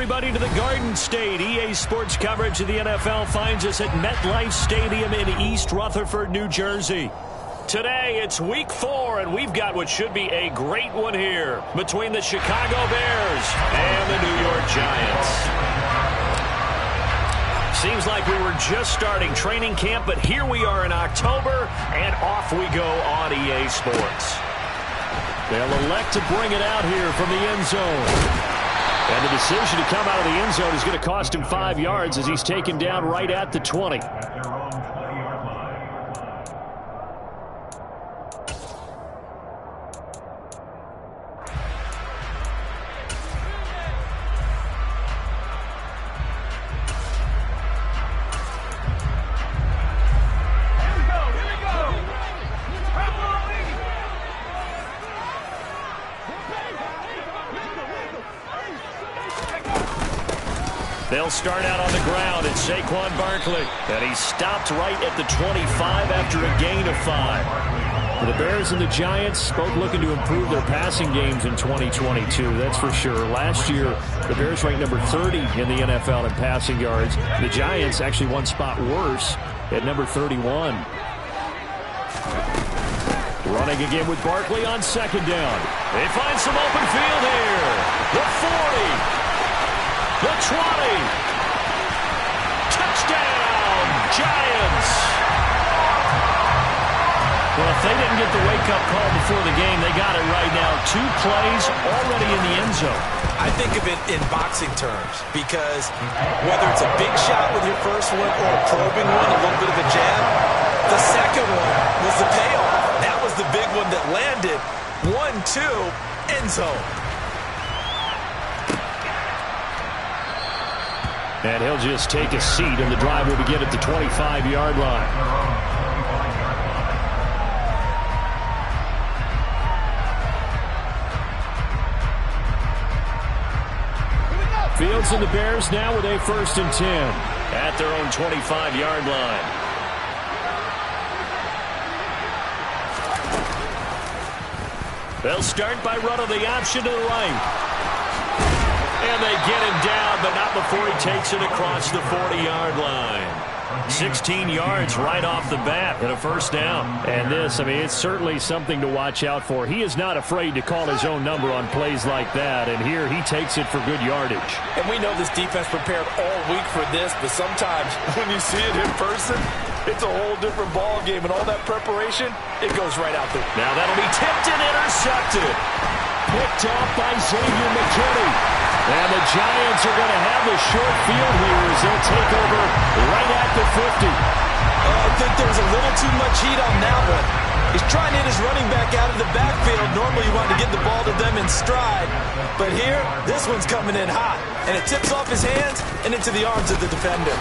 everybody to the Garden State. EA Sports coverage of the NFL finds us at MetLife Stadium in East Rutherford, New Jersey. Today, it's Week 4, and we've got what should be a great one here between the Chicago Bears and the New York Giants. Seems like we were just starting training camp, but here we are in October, and off we go on EA Sports. They'll elect to bring it out here from the end zone. And the decision to come out of the end zone is going to cost him 5 yards as he's taken down right at the 20. They'll start out on the ground at Saquon Barkley. And he's stopped right at the 25 after a gain of 5. The Bears and the Giants both looking to improve their passing games in 2022, that's for sure. Last year, the Bears ranked number 30 in the NFL in passing yards. The Giants actually one spot worse at number 31. Running again with Barkley on second down. They find some open field here. The 40. The 20. Touchdown, Giants. Well, if they didn't get the wake-up call before the game, they got it right now. 2 plays already in the end zone. I think of it in boxing terms because whether it's a big shot with your first one or a probing one, a little bit of a jab, the second one was the payoff. That was the big one that landed. 1-2, end zone. And he'll just take a seat, and the drive will begin at the 25-yard line. Fields and the Bears now with a 1st and 10 at their own 25-yard line. They'll start by running the option to the right. And they get him down, but not before he takes it across the 40-yard line. 16 yards right off the bat and a 1st down. And this, I mean, it's certainly something to watch out for. He is not afraid to call his own number on plays like that, and here he takes it for good yardage. And we know this defense prepared all week for this, but sometimes when you see it in person, it's a whole different ball game, and all that preparation, it goes right out there. Now that'll be tipped and intercepted. Picked off by Xavier McKinney. And the Giants are going to have the short field here as they'll take over right at the 50. I think there was a little too much heat on that one. He's trying to hit his running back out of the backfield. Normally you want to get the ball to them in stride. But here, this one's coming in hot. And it tips off his hands and into the arms of the defender.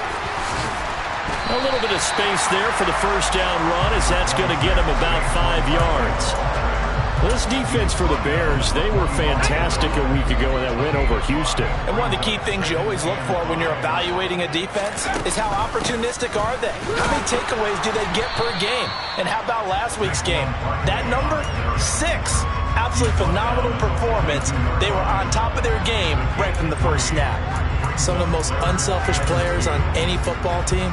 A little bit of space there for the 1st down run as that's going to get him about 5 yards. This defense for the Bears, they were fantastic a week ago in that win over Houston. And one of the key things you always look for when you're evaluating a defense is how opportunistic are they? How many takeaways do they get per game? And how about last week's game? That number, 6. Absolutely phenomenal performance. They were on top of their game right from the first snap. Some of the most unselfish players on any football team,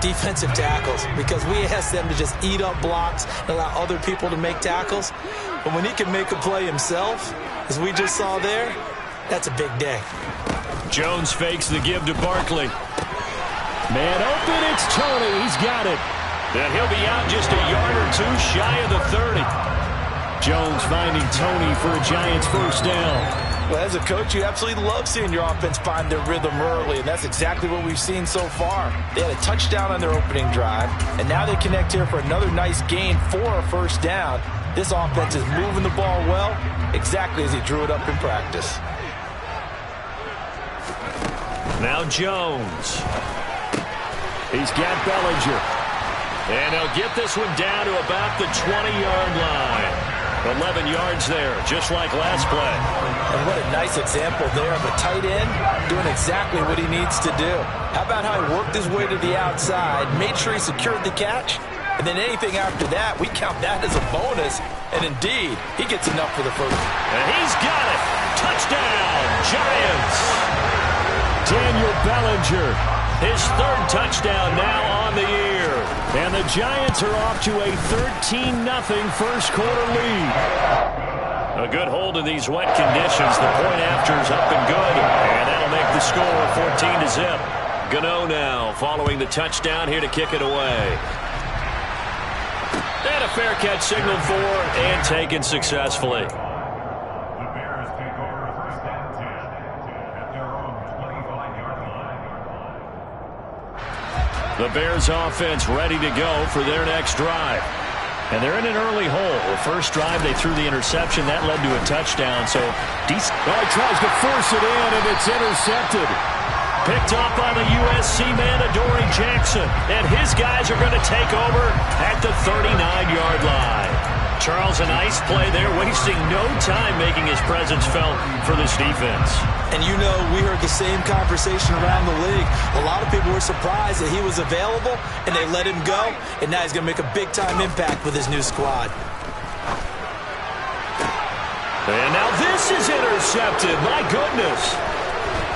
defensive tackles, because we ask them to just eat up blocks and allow other people to make tackles. But when he can make a play himself, as we just saw there, that's a big day. Jones fakes the give to Barkley. Man open, it's Tony. He's got it. And he'll be out just a yard or 2 shy of the 30. Jones finding Tony for a Giants 1st down. Well, as a coach, you absolutely love seeing your offense find their rhythm early, and that's exactly what we've seen so far. They had a touchdown on their opening drive, and now they connect here for another nice gain for a 1st down. This offense is moving the ball well, exactly as he drew it up in practice. Now Jones. He's got Bellinger. And he'll get this one down to about the 20-yard line. 11 yards there, just like last play. And what a nice example there of a tight end doing exactly what he needs to do. How about how he worked his way to the outside, made sure he secured the catch, and then anything after that, we count that as a bonus. And indeed, he gets enough for the 1st. And he's got it. Touchdown, Giants. Daniel Bellinger. His third touchdown now on the year. And the Giants are off to a 13-0 first quarter lead. A good hold in these wet conditions. The point after is up and good. And that'll make the score 14-0. Gano now following the touchdown here to kick it away. And a fair catch signaled for and taken successfully. The Bears offense ready to go for their next drive. And they're in an early hole. The first drive, they threw the interception. That led to a touchdown. So, he tries to force it in, and it's intercepted. Picked up by the USC man, Adoree Jackson. And his guys are going to take over at the 39-yard line. Charles, a nice play there, wasting no time making his presence felt for this defense. And you know, we heard the same conversation around the league. A lot of people were surprised that he was available, and they let him go, and now he's going to make a big-time impact with his new squad. And now this is intercepted. My goodness.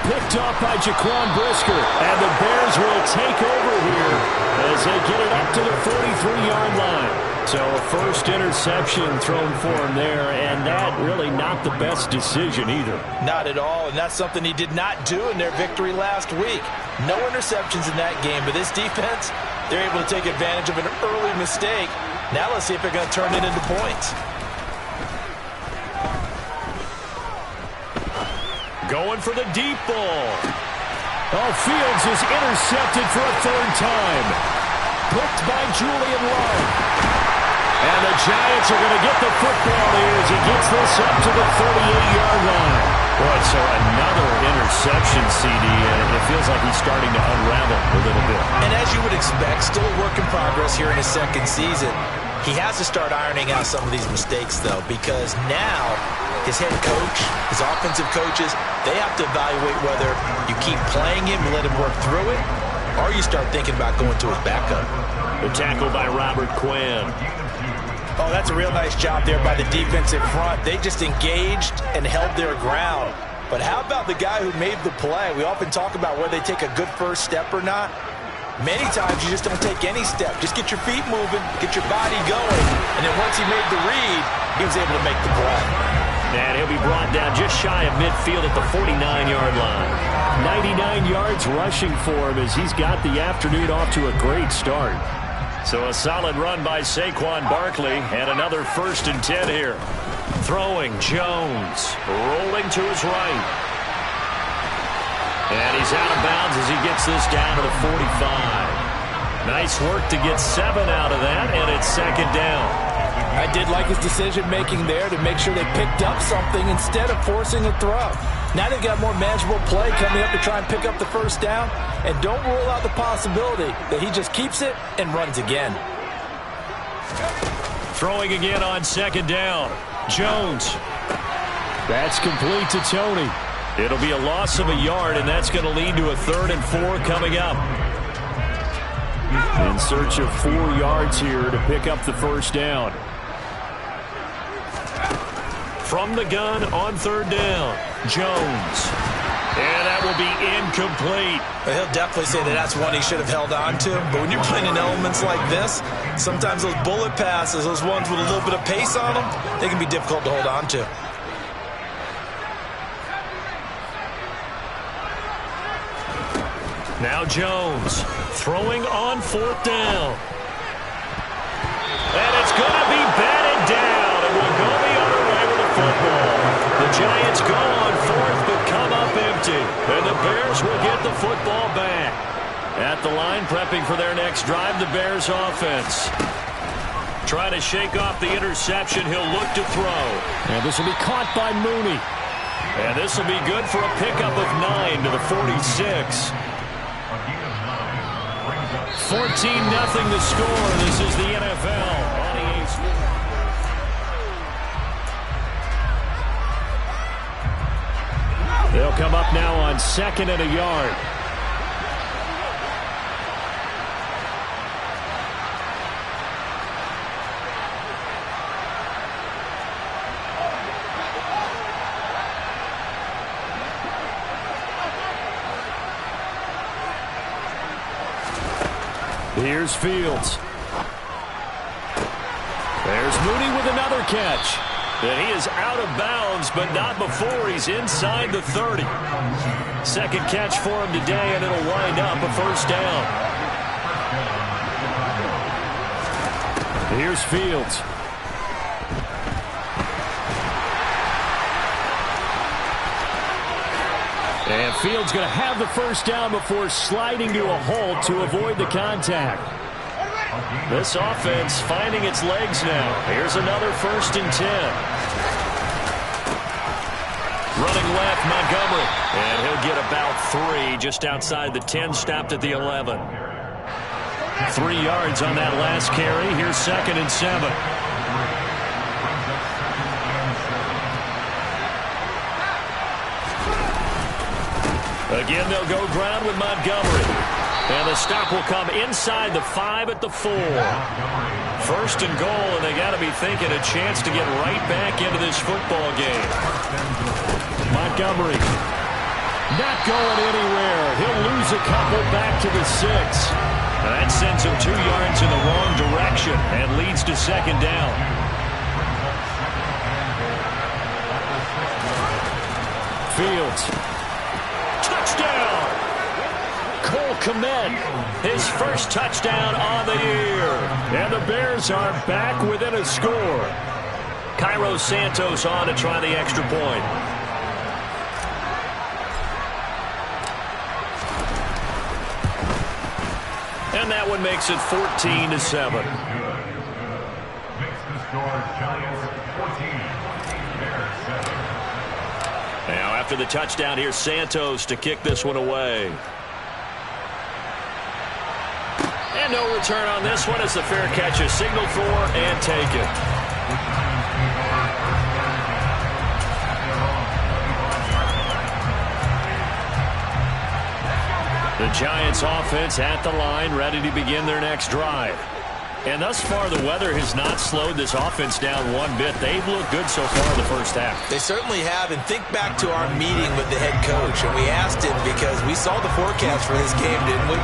Picked off by Jaquan Brisker, and the Bears will take over here as they get it up to the 43-yard line. So a first interception thrown for him there, and that really not the best decision either. Not at all, and that's something he did not do in their victory last week. No interceptions in that game, but this defense, they're able to take advantage of an early mistake. Now let's see if they're going to turn it into points. Going for the deep ball. Oh, Fields is intercepted for a third time. Picked by Julian Love. And the Giants are going to get the football here as he gets this up to the 38-yard line. Boy, so another interception, CD, and it feels like he's starting to unravel a little bit. And as you would expect, still a work in progress here in his second season. He has to start ironing out some of these mistakes, though, because now his head coach, his offensive coaches, they have to evaluate whether you keep playing him and let him work through it, or you start thinking about going to his backup. The tackle by Robert Quinn. Oh, that's a real nice job there by the defensive front. They just engaged and held their ground. But how about the guy who made the play? We often talk about whether they take a good first step or not. Many times you just don't take any step. Just get your feet moving, get your body going, and then once he made the read, he was able to make the play. And he'll be brought down just shy of midfield at the 49-yard line. 99 yards rushing for him as he's got the afternoon off to a great start. So a solid run by Saquon Barkley, and another 1st and 10 here. Throwing, Jones, rolling to his right. And he's out of bounds as he gets this down to the 45. Nice work to get 7 out of that, and it's 2nd down. I did like his decision-making there to make sure they picked up something instead of forcing a throw. Now they've got more manageable play coming up to try and pick up the first down, and don't rule out the possibility that he just keeps it and runs again. Throwing again on 2nd down. Jones. That's complete to Tony. It'll be a loss of a yard, and that's going to lead to a 3rd and 4 coming up. In search of 4 yards here to pick up the first down. From the gun on 3rd down, Jones. And that will be incomplete. He'll definitely say that that's one he should have held on to. But when you're playing in elements like this, sometimes those bullet passes, those ones with a little bit of pace on them, they can be difficult to hold on to. Now Jones throwing on 4th down. And it's going to be batted down. And we'll go the other way with the football. The Giants go on 4th but come up empty. And the Bears will get the football back. At the line, prepping for their next drive, the Bears offense. Trying to shake off the interception. He'll look to throw. And this will be caught by Mooney. And this will be good for a pickup of 9 to the 46. 14-0 the score. This is the NFL on EA Sports. They'll come up now on 2nd and a yard. Here's Fields. There's Mooney with another catch. And he is out of bounds, but not before he's inside the 30. Second catch for him today, and it'll wind up a first down. Here's Fields. And Fields going to have the first down before sliding to a halt to avoid the contact. This offense finding its legs now. Here's another 1st and 10. Running left, Montgomery. And he'll get about 3 just outside the 10, stopped at the 11. 3 yards on that last carry. Here's 2nd and 7. Again, they'll go ground with Montgomery. And the stop will come inside the 5 at the 4. 1st and goal, and they got to be thinking a chance to get right back into this football game. Montgomery not going anywhere. He'll lose a couple back to the 6. That sends him 2 yards in the wrong direction and leads to 2nd down. Fields. Touchdown! Cole Kmet, his first touchdown on the year. And the Bears are back within a score. Cairo Santos on to try the extra point. And that one makes it 14-7. Now after the touchdown, here's Santos to kick this one away. And no return on this one as the fair catch is signaled for and taken. The Giants offense at the line, ready to begin their next drive. And thus far, the weather has not slowed this offense down one bit. They've looked good so far in the first half. They certainly have. And think back to our meeting with the head coach. And we asked him because we saw the forecast for this game, didn't we?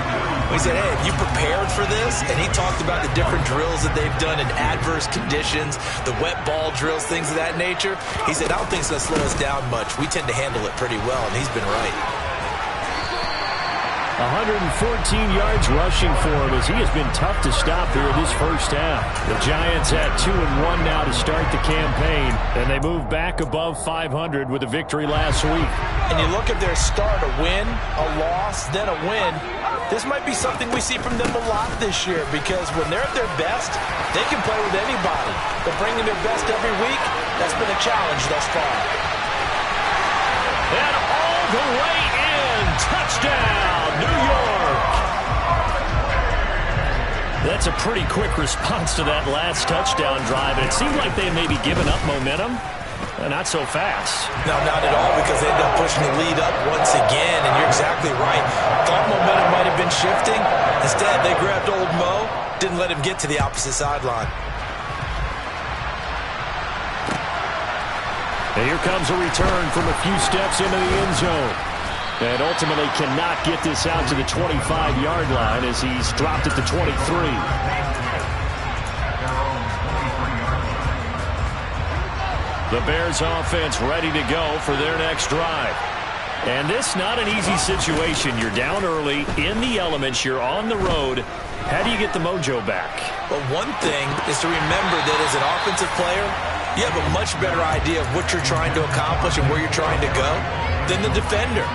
We said, hey, have you prepared for this? And he talked about the different drills that they've done in adverse conditions, the wet ball drills, things of that nature. He said, I don't think it's going to slow us down much. We tend to handle it pretty well, and he's been right. 114 yards rushing for him as he has been tough to stop here in this first half. The Giants had 2-1 now to start the campaign, and they move back above 500 with a victory last week. And you look at their start, a win, a loss, then a win. This might be something we see from them a lot this year because when they're at their best, they can play with anybody. But bringing their best every week, that's been a challenge thus far. And all the way in, touchdown, New York. That's a pretty quick response to that last touchdown drive, and it seemed like they may be giving up momentum. Not so fast. No, not at all, because they end up pushing the lead up once again, and you're exactly right. Thought momentum might have been shifting. Instead, they grabbed old Mo, didn't let him get to the opposite sideline. And here comes a return from a few steps into the end zone. And ultimately cannot get this out to the 25-yard line as he's dropped at the 23. The Bears offense ready to go for their next drive. And this not an easy situation. You're down early, in the elements, you're on the road. How do you get the mojo back? Well, one thing is to remember that as an offensive player, you have a much better idea of what you're trying to accomplish and where you're trying to go than the defender.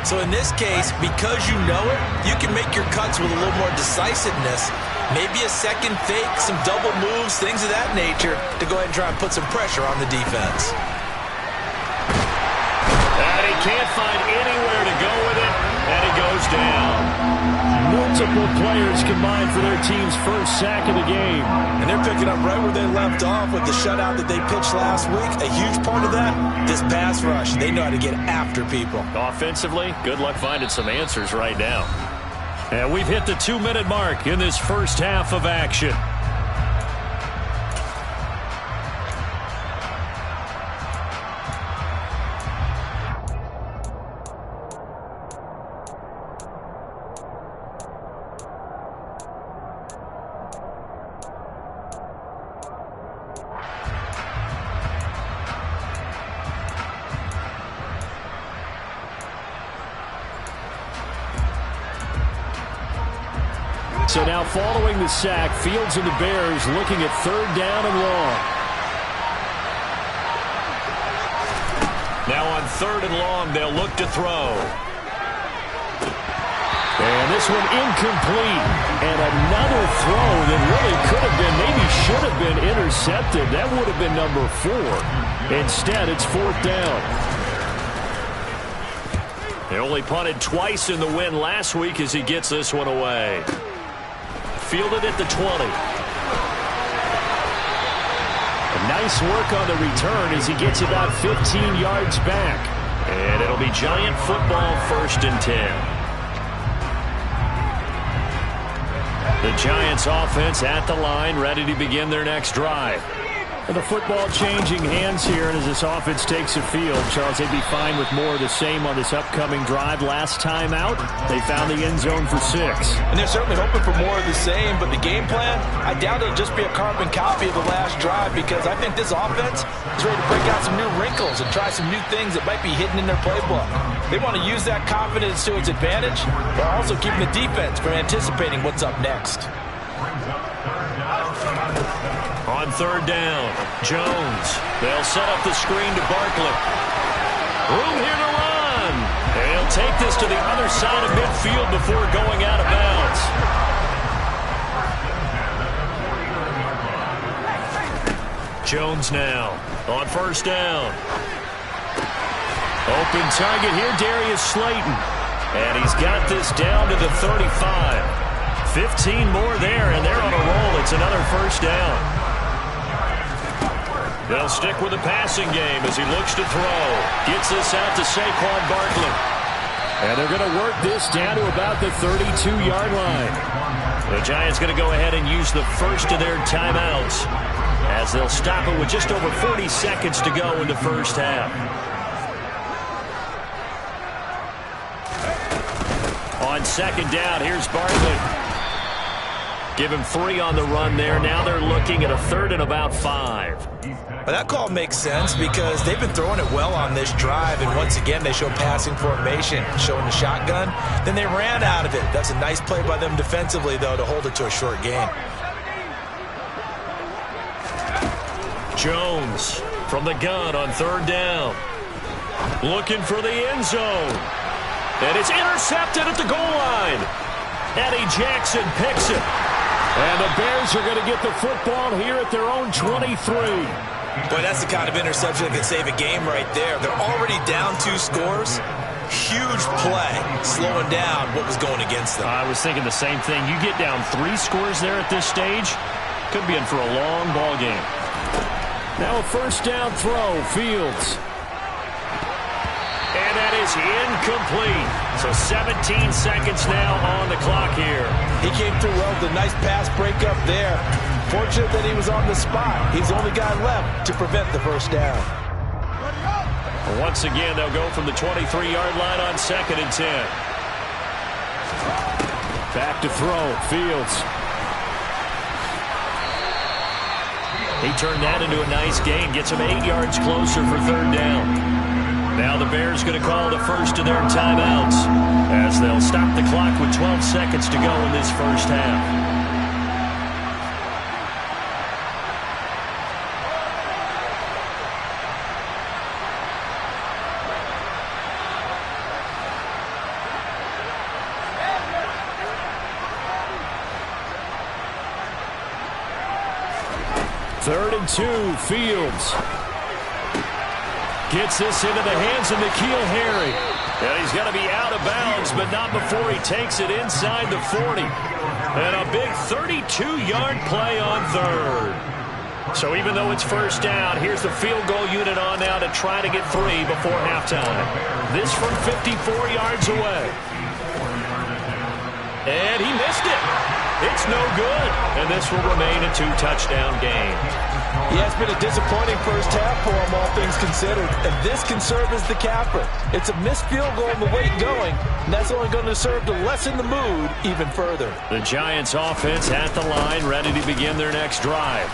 So in this case, because you know it, you can make your cuts with a little more decisiveness. Maybe a second fake, some double moves, things of that nature to go ahead and try and put some pressure on the defense. And he can't find anywhere to go with it, and he goes down. Multiple players combined for their team's first sack of the game. And they're picking up right where they left off with the shutout that they pitched last week. A huge part of that, this pass rush. They know how to get after people. Offensively, good luck finding some answers right now. And we've hit the 2-minute mark in this first half of action. So now following the sack, Fields and the Bears looking at 3rd down and long. Now on 3rd and long, they'll look to throw. And this one incomplete. And another throw that really could have been, maybe should have been intercepted. That would have been number 4. Instead, it's 4th down. They only punted twice in the win last week as he gets this one away. Fielded at the 20. Nice work on the return as he gets about 15 yards back. And it'll be Giant football, 1st and 10. The Giants offense at the line, ready to begin their next drive. And the football changing hands here, and as this offense takes the field, Charles, they'd be fine with more of the same on this upcoming drive. Last time out, they found the end zone for 6. And they're certainly hoping for more of the same, but the game plan, I doubt it'll just be a carbon copy of the last drive, because I think this offense is ready to break out some new wrinkles and try some new things that might be hidden in their playbook. They want to use that confidence to its advantage, while also keeping the defense from anticipating what's up next. On 3rd down, Jones. They'll set up the screen to Barkley. Room here to run. And he'll take this to the other side of midfield before going out of bounds. Jones now on 1st down. Open target here, Darius Slayton. And he's got this down to the 35. 15 more there, and they're on a roll. It's another 1st down. They'll stick with the passing game as he looks to throw. Gets this out to Saquon Barkley. And they're going to work this down to about the 32-yard line. The Giants going to go ahead and use the first of their timeouts as they'll stop it with just over 40 seconds to go in the first half. On 2nd down, here's Barkley. Give him 3 on the run there. Now they're looking at a 3rd and about 5. Well, that call makes sense because they've been throwing it well on this drive, and once again they show passing formation, showing the shotgun. Then they ran out of it. That's a nice play by them defensively, though, to hold it to a short game. Jones from the gun on 3rd down. Looking for the end zone. And it's intercepted at the goal line. Eddie Jackson picks it. And the Bears are going to get the football here at their own 23. Boy, that's the kind of interception that can save a game right there. They're already down 2 scores. Huge play, slowing down what was going against them. I was thinking the same thing. You get down 3 scores there at this stage, could be in for a long ball game. Now a 1st down throw, Fields. And that is incomplete. So 17 seconds now on the clock here. He came through well with a nice pass breakup there. Fortunate that he was on the spot. He's the only guy left to prevent the 1st down. Once again, they'll go from the 23-yard line on 2nd and 10. Back to throw, Fields. He turned that into a nice gain. Gets him 8 yards closer for 3rd down. Now the Bears going to call the first of their timeouts as they'll stop the clock with 12 seconds to go in this first half. Third and 2, Fields. Gets this into the hands of N'Keal Harry. And he's going to be out of bounds, but not before he takes it inside the 40. And a big 32-yard play on 3rd. So even though it's 1st down, here's the field goal unit on now to try to get 3 before halftime. This from 54 yards away. And he missed it. It's no good. And this will remain a 2-touchdown game. Yeah, it's been a disappointing first half for him, all things considered. And this can serve as the capper. It's a missed field goal in the late going, and that's only going to serve to lessen the mood even further. The Giants offense at the line, ready to begin their next drive.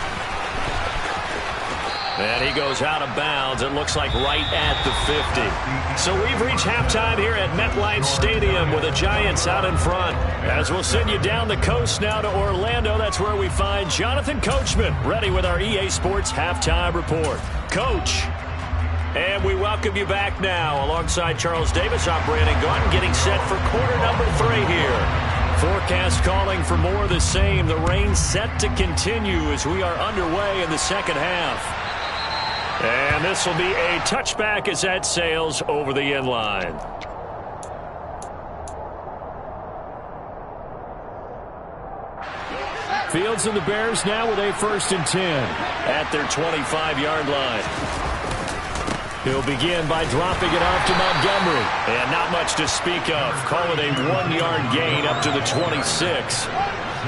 And he goes out of bounds, it looks like right at the 50. So we've reached halftime here at MetLife Stadium with the Giants out in front. As we'll send you down the coast now to Orlando, that's where we find Jonathan Coachman, ready with our EA Sports Halftime Report. Coach. And we welcome you back now. Alongside Charles Davis, I'm Brandon Gaudin, getting set for quarter number 3 here. Forecast calling for more of the same. The rain set to continue as we are underway in the second half. And this will be a touchback as that sails over the end line. Fields and the Bears now with a 1st and 10 at their 25-yard line. He'll begin by dropping it off to Montgomery. And not much to speak of. Call it a 1-yard gain up to the 26.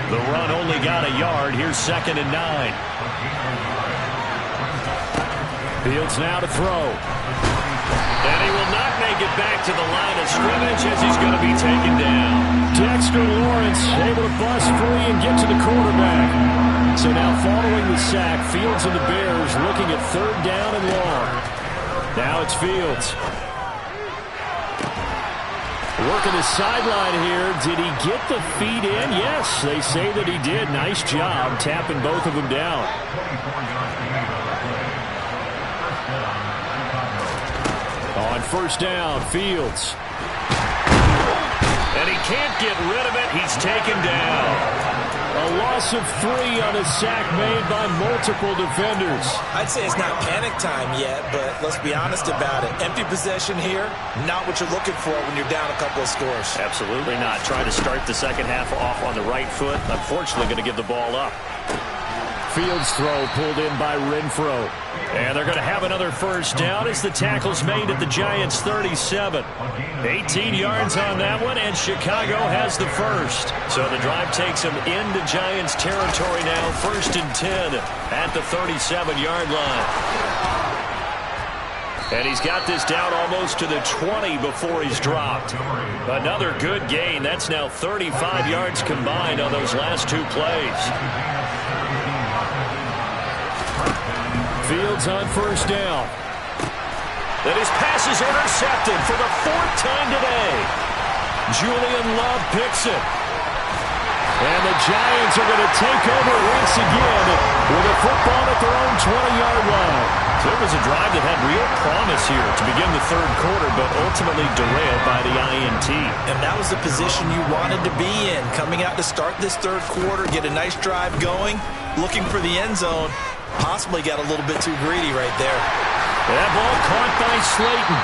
The run only got a yard. Here's 2nd and 9. Fields now to throw. And he will not make it back to the line of scrimmage as he's going to be taken down. Dexter Lawrence able to bust free and get to the quarterback. So now following the sack, Fields and the Bears looking at 3rd down and long. Now it's Fields. Working the sideline here. Did he get the feet in? Yes, they say that he did. Nice job tapping both of them down. On 1st down, Fields. And he can't get rid of it. He's taken down. A loss of 3 on a sack made by multiple defenders. I'd say it's not panic time yet, but let's be honest about it. Empty possession here, not what you're looking for when you're down a couple of scores. Absolutely not. Trying to start the second half off on the right foot. Unfortunately, going to give the ball up. Fields throw pulled in by Renfro. And they're going to have another 1st down as the tackle's made at the Giants' 37. 18 yards on that one, and Chicago has the 1st. So the drive takes them into Giants territory now. 1st and 10 at the 37-yard line. And he's got this down almost to the 20 before he's dropped. Another good gain. That's now 35 yards combined on those last 2 plays. Fields on 1st down. And his pass is intercepted for the 4th time today. Julian Love picks it. And the Giants are going to take over once again with a football at their own 20-yard line. So it was a drive that had real promise here to begin the 3rd quarter, but ultimately derailed by the INT. And that was the position you wanted to be in. Coming out to start this 3rd quarter, get a nice drive going, looking for the end zone. Possibly got a little bit too greedy right there. That ball caught by Slayton.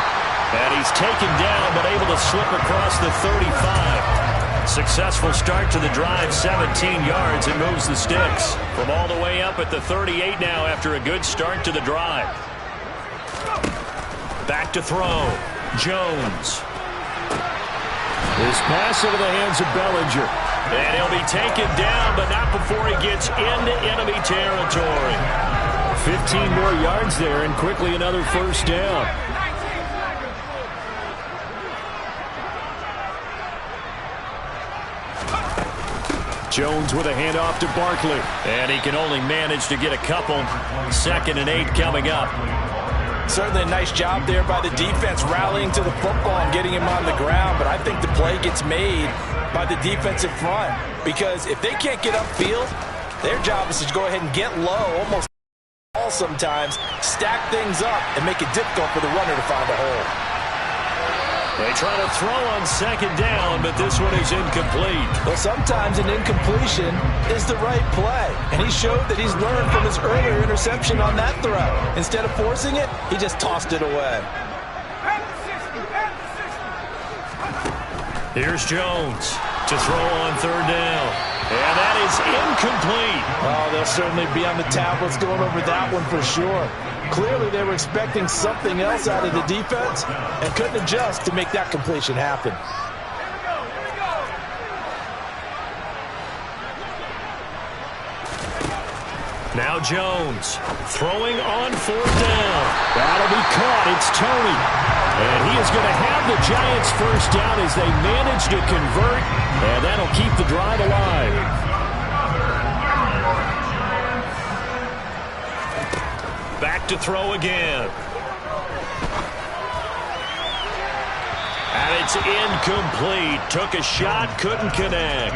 And he's taken down, but able to slip across the 35. Successful start to the drive, 17 yards, and moves the sticks. From all the way up at the 38 now after a good start to the drive. Back to throw. Jones. His pass into the hands of Bellinger. And he'll be taken down, but not before he gets into enemy territory. 15 more yards there, and quickly another 1st down. Jones with a handoff to Barkley. And he can only manage to get a couple. 2nd and 8 coming up. Certainly a nice job there by the defense rallying to the football and getting him on the ground, but I think the play gets made by the defensive front because if they can't get upfield, their job is to go ahead and get low, almost sometimes, stack things up and make it difficult for the runner to find a hole. They try to throw on 2nd down, but this one is incomplete. Well, sometimes an incompletion is the right play, and he showed that he's learned from his earlier interception on that throw. Instead of forcing it, he just tossed it away. Here's Jones to throw on 3rd down. And that is incomplete. Oh, they'll certainly be on the tablets going over that one for sure. Clearly, they were expecting something else out of the defense and couldn't adjust to make that completion happen. Now Jones throwing on 4th down. That'll be caught. It's Tony. And he is going to have the Giants 1st down as they manage to convert. And that'll keep the drive alive. Back to throw again. And it's incomplete. Took a shot, couldn't connect.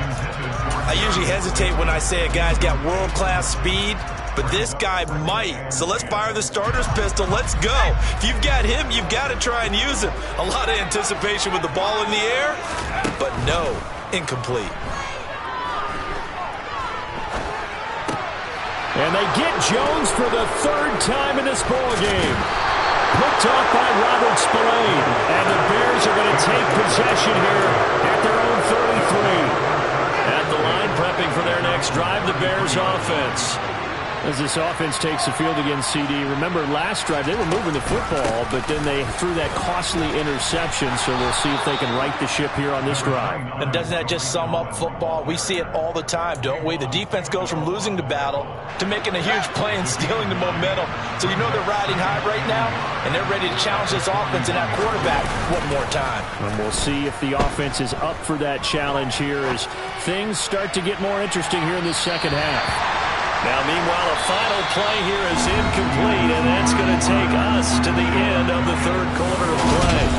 I usually hesitate when I say a guy's got world-class speed, but this guy might. So let's fire the starter's pistol. Let's go. If you've got him, you've got to try and use him. A lot of anticipation with the ball in the air, but no, incomplete. And they get Jones for the third time in this ballgame. Picked off by Robert Spillane. And the Bears are going to take possession here at their own 33. At the line, prepping for their next drive, the Bears offense. As this offense takes the field against CD, remember last drive they were moving the football, but then they threw that costly interception, so we'll see if they can right the ship here on this drive. And doesn't that just sum up football? We see it all the time, don't we? The defense goes from losing the battle to making a huge play and stealing the momentum. So you know they're riding high right now, and they're ready to challenge this offense and that quarterback one more time. And we'll see if the offense is up for that challenge here as things start to get more interesting here in the second half. Now, meanwhile, a final play here is incomplete, and that's going to take us to the end of the third quarter of play.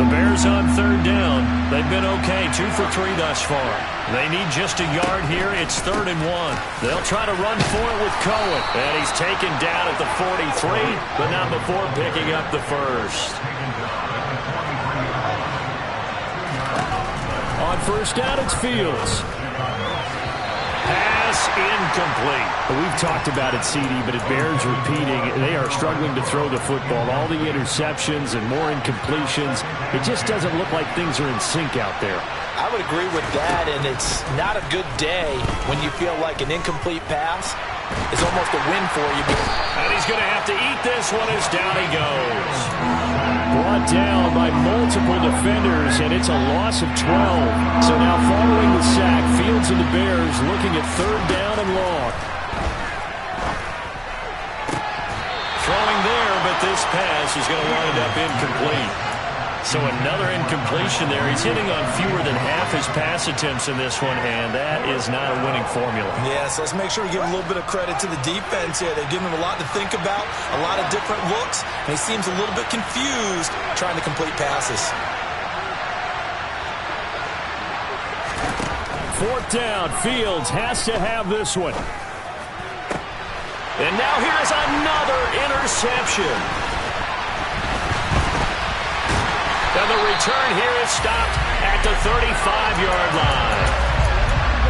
The Bears on third down. They've been okay, 2 for 3 thus far. They need just a yard here. It's 3rd and 1. They'll try to run for it with Cohen. And he's taken down at the 43, but not before picking up the first. On first down, it's Fields. Pass incomplete. We've talked about it, CD, but it bears repeating. They are struggling to throw the football. All the interceptions and more incompletions. It just doesn't look like things are in sync out there. I would agree with that, and it's not a good day when you feel like an incomplete pass is almost a win for you. And he's going to have to eat this one as down he goes. Brought down by multiple defenders, and it's a loss of 12. So now following the sack, Fields and the Bears looking at 3rd down and long. Throwing there, but this pass is going to wind up incomplete. So another incompletion there. He's hitting on fewer than half his pass attempts in this one, and that is not a winning formula. Yeah, so let's make sure we give a little bit of credit to the defense here. They've given him a lot to think about, a lot of different looks, and he seems a little bit confused trying to complete passes. 4th down, Fields has to have this one. And now here's another interception. And the return here is stopped at the 35-yard line.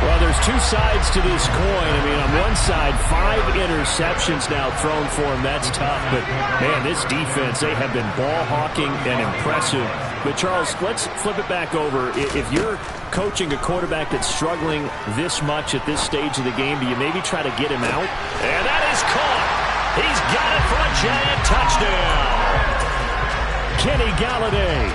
Well, there's two sides to this coin. I mean, on one side, 5 interceptions now thrown for him. That's tough. But, man, this defense, they have been ball hawking and impressive. But, Charles, let's flip it back over. If you're coaching a quarterback that's struggling this much at this stage of the game, do you maybe try to get him out? And that is caught. He's got it for a giant touchdown. Kenny Galladay,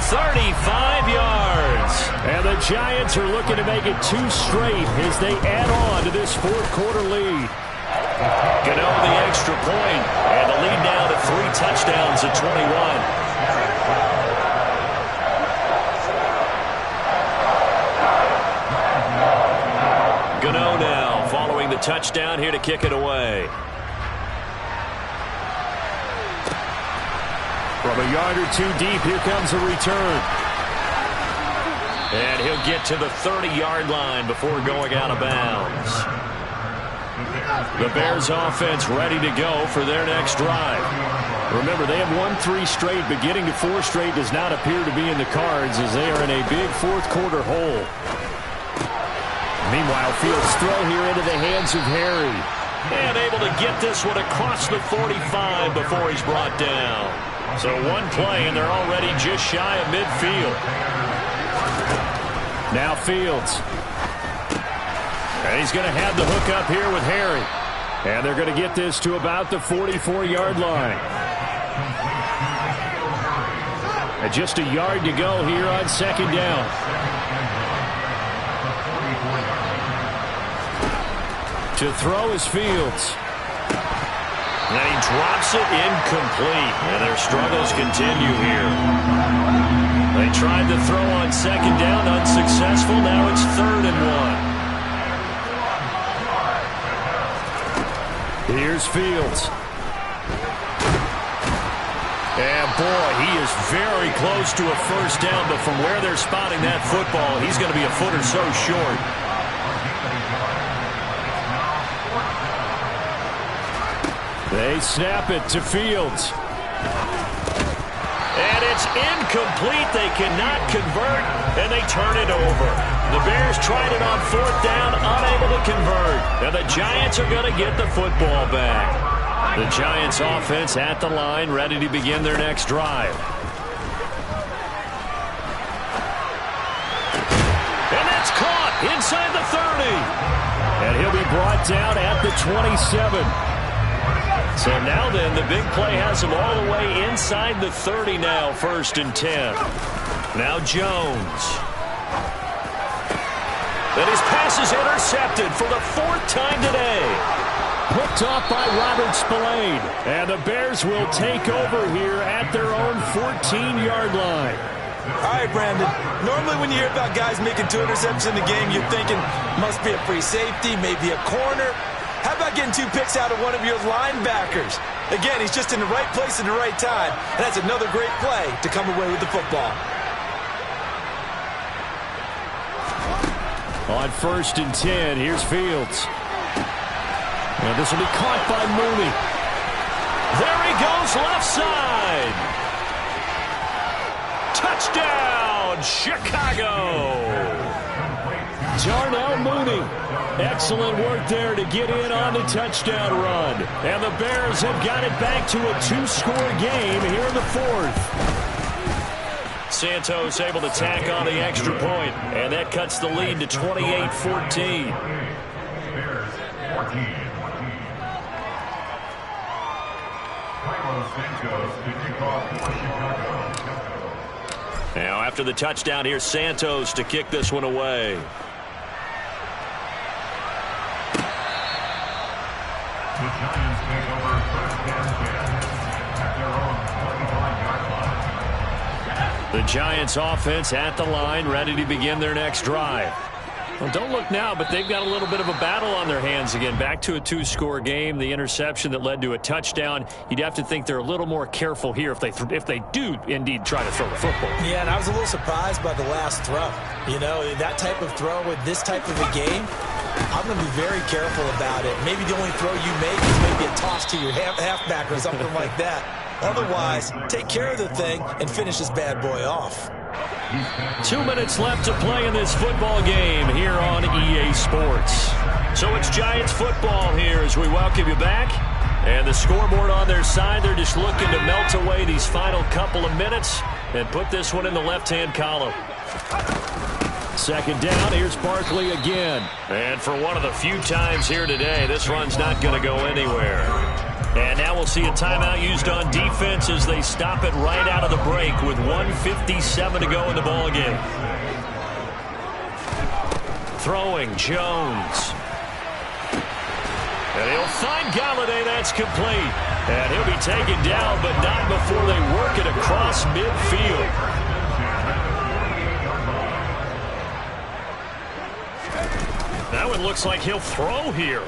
35 yards. And the Giants are looking to make it 2 straight as they add on to this 4th quarter lead. Gano the extra point, and the lead now to 3 touchdowns at 21. Gano now following the touchdown here to kick it away. From a yard or 2 deep, here comes a return. And he'll get to the 30-yard line before going out of bounds. The Bears offense ready to go for their next drive. Remember, they have won 3 straight, but getting to 4 straight does not appear to be in the cards as they are in a big 4th quarter hole. Meanwhile, Fields' throw here into the hands of Harry. And able to get this one across the 45 before he's brought down. So 1 play, and they're already just shy of midfield. Now Fields. And he's going to have the hook up here with Harry. And they're going to get this to about the 44-yard line. And just a yard to go here on 2nd down. To throw is Fields. And he drops it incomplete. And their struggles continue here. They tried to throw on 2nd down, unsuccessful. Now it's 3rd and 1. Here's Fields. And boy, he is very close to a first down, but from where they're spotting that football, he's going to be a foot or so short. They snap it to Fields. And it's incomplete. They cannot convert, and they turn it over. The Bears tried it on fourth down, unable to convert. And the Giants are going to get the football back. The Giants offense at the line, ready to begin their next drive. And that's caught inside the 30. And he'll be brought down at the 27. So now then, the big play has him all the way inside the 30 now, 1st and 10. Now Jones. And his pass is intercepted for the 4th time today. Picked off by Robert Spillane. And the Bears will take over here at their own 14-yard line. All right, Brandon. Normally when you hear about guys making 2 interceptions in the game, you're thinking must be a free safety, maybe a corner. How about getting 2 picks out of one of your linebackers? Again, he's just in the right place at the right time. And that's another great play to come away with the football. On 1st and 10, here's Fields. And this will be caught by Mooney. There he goes, left side. Touchdown, Chicago. Darnell Mooney. Excellent work there to get in on the touchdown run. And the Bears have got it back to a 2-score game here in the 4th. Santos able to tack on the extra point, and that cuts the lead to 28-14. Now after the touchdown, here's Santos to kick this one away. The Giants take over 1st and 10 at their own 25-yard line. The Giants offense at the line, ready to begin their next drive. Well, don't look now, but they've got a little bit of a battle on their hands again. Back to a 2-score game. The interception that led to a touchdown. You'd have to think they're a little more careful here if they do indeed try to throw the football. Yeah, and I was a little surprised by the last throw. You know, that type of throw with this type of a game, I'm going to be very careful about it. Maybe the only throw you make is maybe a toss to your halfback or something like that. Otherwise, take care of the thing and finish this bad boy off. 2 minutes left to play in this football game here on EA Sports. So it's Giants football here as we welcome you back. And the scoreboard on their side, they're just looking to melt away these final couple of minutes and put this one in the left-hand column. 2nd down, here's Barkley again. And for one of the few times here today, this run's not going to go anywhere. And now we'll see a timeout used on defense as they stop it right out of the break with 1:57 to go in the ballgame. Throwing, Jones. And he'll find Galladay, that's complete. And he'll be taken down, but not before they work it across midfield. That one looks like he'll throw here.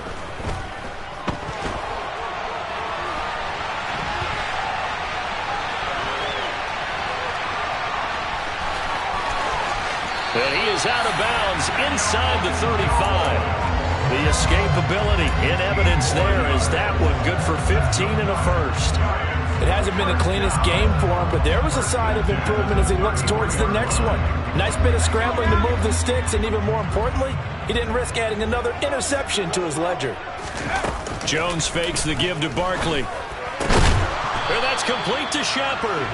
And he is out of bounds inside the 35. The escapability in evidence there is that one good for 15 and a first. It hasn't been the cleanest game for him, but there was a sign of improvement as he looks towards the next one. Nice bit of scrambling to move the sticks, and even more importantly, he didn't risk adding another interception to his ledger. Jones fakes the give to Barkley. And that's complete to Shepard.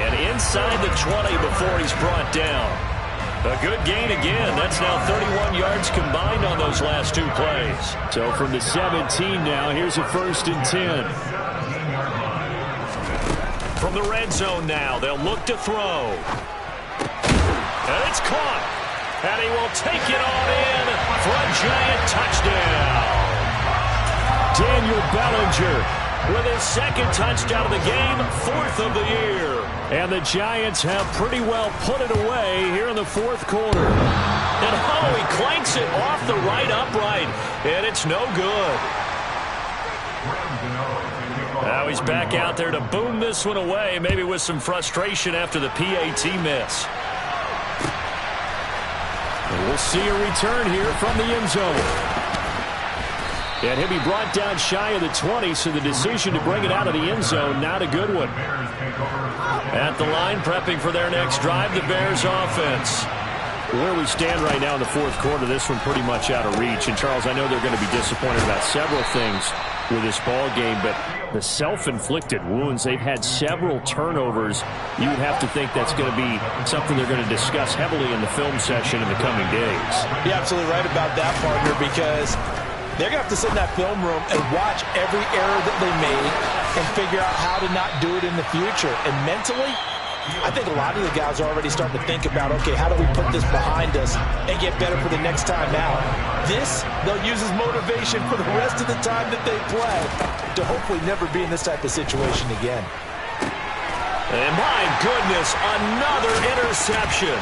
And inside the 20 before he's brought down. A good gain again. That's now 31 yards combined on those last 2 plays. So from the 17 now, here's a 1st and 10. From the red zone now, they'll look to throw. And it's caught. And he will take it on in for a Giant touchdown. Daniel Bellinger with his 2nd touchdown of the game, 4th of the year. And the Giants have pretty well put it away here in the 4th quarter. And he clanks it off the right upright, and it's no good. Now he's back out there to boom this one away, maybe with some frustration after the PAT miss. And we'll see a return here from the end zone. And he'll be brought down shy of the 20, so the decision to bring it out of the end zone, not a good one. At the line, prepping for their next drive, the Bears offense. Where we stand right now in the fourth quarter, this one pretty much out of reach. And, Charles, I know they're going to be disappointed about several things with this ball game, but the self-inflicted wounds, they've had several turnovers. You would have to think that's going to be something they're going to discuss heavily in the film session in the coming days. You're absolutely right about that, partner, because they're going to have to sit in that film room and watch every error that they made and figure out how to not do it in the future. And mentally, I think a lot of the guys are already starting to think about, okay, how do we put this behind us and get better for the next time out? This, they'll use as motivation for the rest of the time that they play to hopefully never be in this type of situation again. And my goodness, another interception.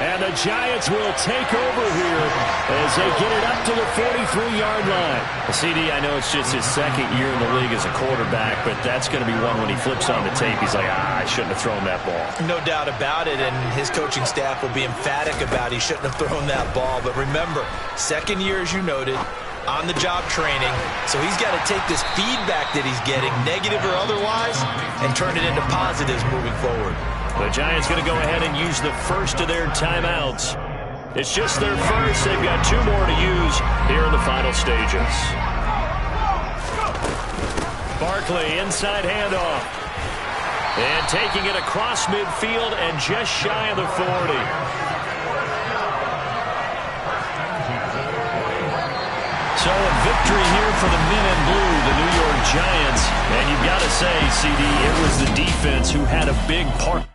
And the Giants will take over here as they get it up to the 43-yard line. CD, I know it's just his second year in the league as a quarterback, but that's going to be one when he flips on the tape. He's like, I shouldn't have thrown that ball. No doubt about it, and his coaching staff will be emphatic about he shouldn't have thrown that ball. But remember, second year, as you noted, on-the-job training, so he's got to take this feedback that he's getting, negative or otherwise, and turn it into positives moving forward. The Giants going to go ahead and use the first of their timeouts. It's just their first. They've got two more to use here in the final stages. Barkley, inside handoff. And taking it across midfield and just shy of the 40. So a victory here for the men in blue, the New York Giants. And you've got to say, CD, it was the defense who had a big part.